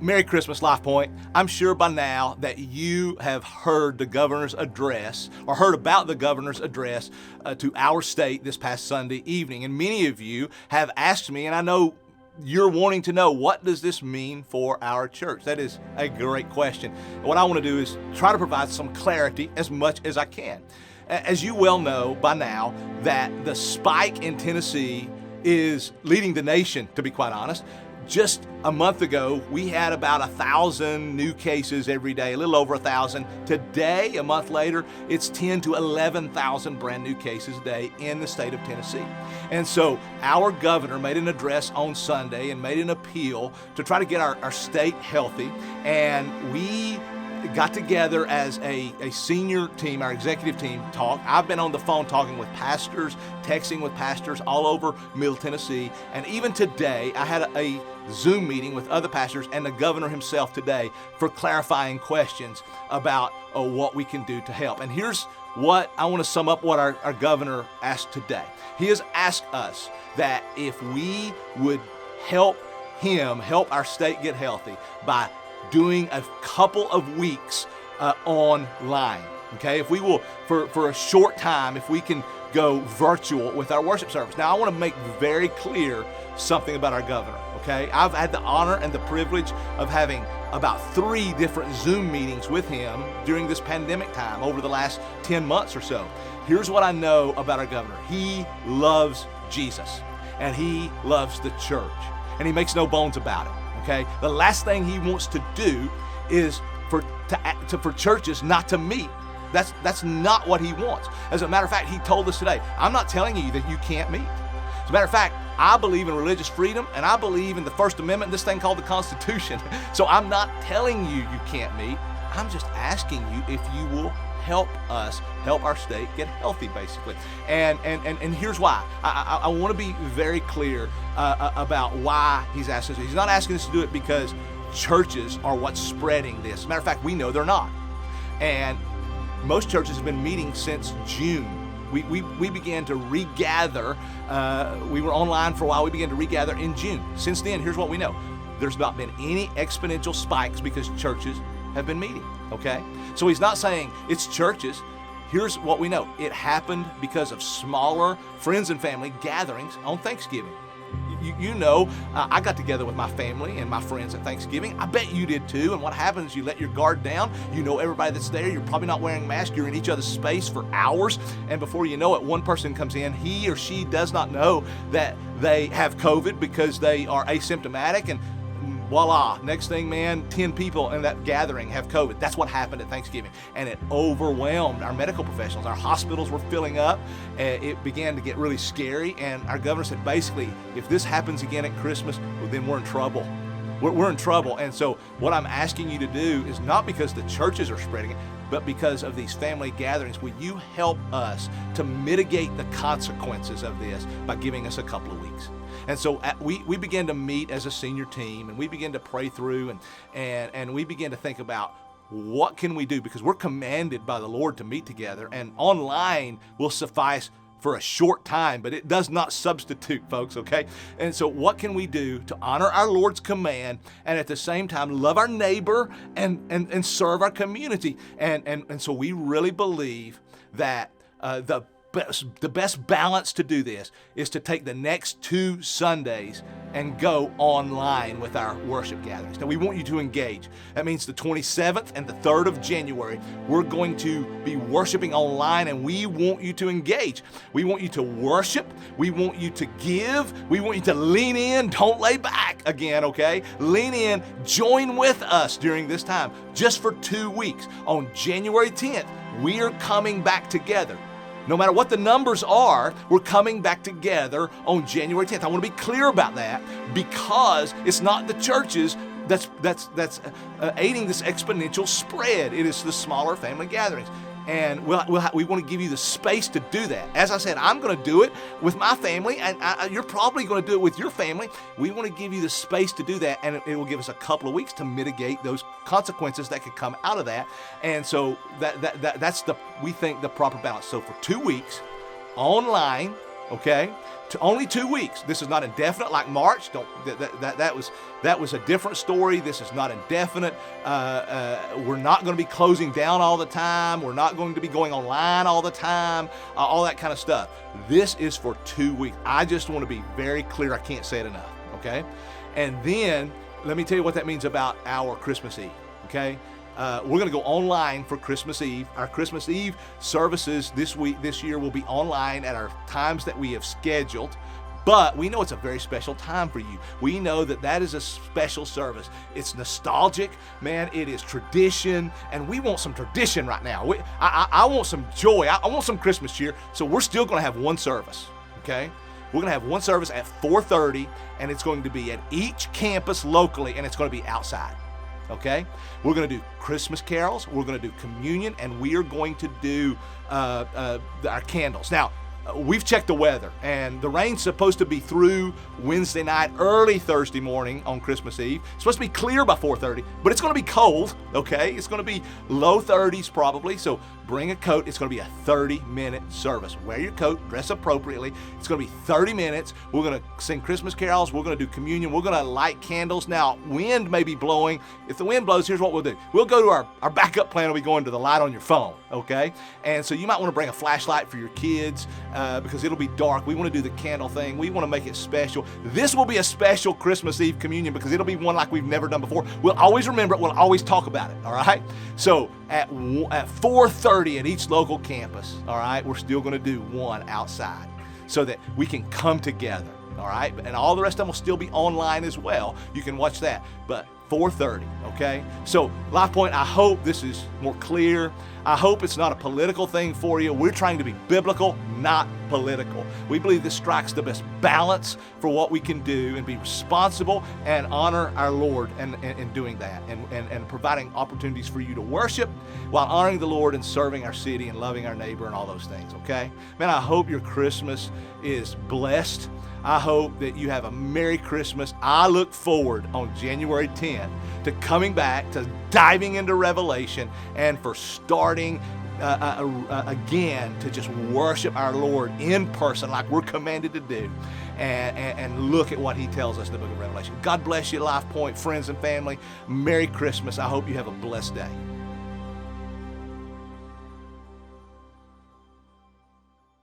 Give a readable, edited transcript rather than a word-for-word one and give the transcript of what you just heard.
Merry Christmas, LifePoint. I'm sure by now that you have heard the governor's address or heard about the governor's address to our state this past Sunday evening. And many of you have asked me, and I know you're wanting to know, what does this mean for our church? That is a great question. And what I want to do is try to provide some clarity as much as I can. As you well know by now, that the spike in Tennessee is leading the nation, to be quite honest. Just a month ago, we had about 1,000 new cases every day, a little over 1,000. Today, a month later, it's 10 to 11,000 brand new cases a day in the state of Tennessee. And so our governor made an address on Sunday and made an appeal to try to get our state healthy. And we got together as a senior team, our executive team talk. I've been on the phone talking with pastors, texting with pastors all over Middle Tennessee. And even today, I had a Zoom meeting with other pastors and the governor himself today for clarifying questions about what we can do to help. And here's what I want to sum up what our governor asked today. He has asked us that if we would help our state get healthy by doing a couple of weeks online, okay? If we will, for a short time, if we can go virtual with our worship service. Now, I want to make very clear something about our governor, okay? I've had the honor and the privilege of having about 3 different Zoom meetings with him during this pandemic time over the last 10 months or so. Here's what I know about our governor. He loves Jesus, and he loves the church, and he makes no bones about it. Okay, the last thing he wants to do is for churches not to meet. That's not what he wants. As a matter of fact, he told us today, I'm not telling you that you can't meet. As a matter of fact, I believe in religious freedom, and I believe in the First Amendment, this thing called the Constitution. So I'm not telling you you can't meet. I'm just asking you if you will help us help our state get healthy, basically. And here's why. I want to be very clear about why he's asking us. He's not asking us to do it because churches are what's spreading this. As a matter of fact, we know they're not. And most churches have been meeting since June. We began to regather. We were online for a while. We began to regather in June. Since then, here's what we know. There's not been any exponential spikes because churches have been meeting, okay? So he's not saying it's churches. Here's what we know. It happened because of smaller friends and family gatherings on Thanksgiving. You know, I got together with my family and my friends at Thanksgiving. I bet you did too. And what happens, you let your guard down. You know everybody that's there. You're probably not wearing masks. You're in each other's space for hours. And before you know it, one person comes in. He or she does not know that they have COVID because they are asymptomatic. And voila, next thing, man, 10 people in that gathering have COVID. That's what happened at Thanksgiving. And it overwhelmed our medical professionals. Our hospitals were filling up. It began to get really scary. And our governor said, basically, if this happens again at Christmas, well, then we're in trouble. We're in trouble. And so what I'm asking you to do is not because the churches are spreading it, but because of these family gatherings. Will you help us to mitigate the consequences of this by giving us a couple of weeks? And so we began to meet as a senior team, and we began to pray through, and we began to think about what can we do, because we're commanded by the Lord to meet together, and online will suffice for a short time, but it does not substitute, folks, okay? And so what can we do to honor our Lord's command and at the same time love our neighbor and serve our community? And so we really believe that the best balance to do this is to take the next 2 Sundays and go online with our worship gatherings. Now, we want you to engage. That means the 27th and the 3rd of January, we're going to be worshiping online, and we want you to engage. We want you to worship. We want you to give. We want you to lean in. Don't lay back again, okay? Lean in. Join with us during this time, just for 2 weeks. On January 10th, we are coming back together. No matter what the numbers are, we're coming back together on January 10th. I want to be clear about that, because it's not the churches that's aiding this exponential spread. It is the smaller family gatherings. And we want to give you the space to do that. As I said, I'm going to do it with my family, and you're probably going to do it with your family. We want to give you the space to do that, and it will give us a couple of weeks to mitigate those consequences that could come out of that. And so that's we think the proper balance. So for 2 weeks, online, okay? To only 2 weeks. This is not indefinite like March. That was a different story. This is not indefinite. We're not going to be closing down all the time. We're not going to be going online all the time, all that kind of stuff. This is for 2 weeks. I just want to be very clear. I can't say it enough, okay? And then let me tell you what that means about our Christmas Eve, okay? We're going to go online for Christmas Eve. Our Christmas Eve services this year will be online at our times that we have scheduled. But we know it's a very special time for you. We know that is a special service. It's nostalgic, man. It is tradition, and we want some tradition right now. I want some joy. I want some Christmas cheer. So we're still going to have one service, okay? We're going to have one service at 4:30, and it's going to be at each campus locally, and it's going to be outside. Okay, we're going to do Christmas carols, we're going to do communion, and we are going to do our candles. Now, we've checked the weather, and the rain's supposed to be through Wednesday night, early Thursday morning on Christmas Eve. It's supposed to be clear by 4:30, but it's going to be cold, okay? It's going to be low 30s probably, so bring a coat. It's going to be a 30-minute service. Wear your coat, dress appropriately. It's going to be 30 minutes. We're going to sing Christmas carols. We're going to do communion. We're going to light candles. Now, wind may be blowing. If the wind blows, here's what we'll do. We'll go to our backup plan. Will be going to the light on your phone, okay? And so you might want to bring a flashlight for your kids because it'll be dark. We want to do the candle thing. We want to make it special. This will be a special Christmas Eve communion because it'll be one like we've never done before. We'll always remember it. We'll always talk about it, all right? So at 4:30 at each local campus, all right, we're still going to do one outside so that we can come together, all right? And all the rest of them will still be online as well. You can watch that, but 4:30, okay? So, LifePoint, I hope this is more clear. I hope it's not a political thing for you. We're trying to be biblical, not political. We believe this strikes the best balance for what we can do and be responsible and honor our Lord in doing that and providing opportunities for you to worship while honoring the Lord and serving our city and loving our neighbor and all those things, okay? Man, I hope your Christmas is blessed. I hope that you have a Merry Christmas. I look forward on January 10th to coming back, to diving into Revelation, and for starting again to just worship our Lord in person like we're commanded to do and look at what He tells us in the book of Revelation. God bless you, LifePoint, friends and family. Merry Christmas. I hope you have a blessed day.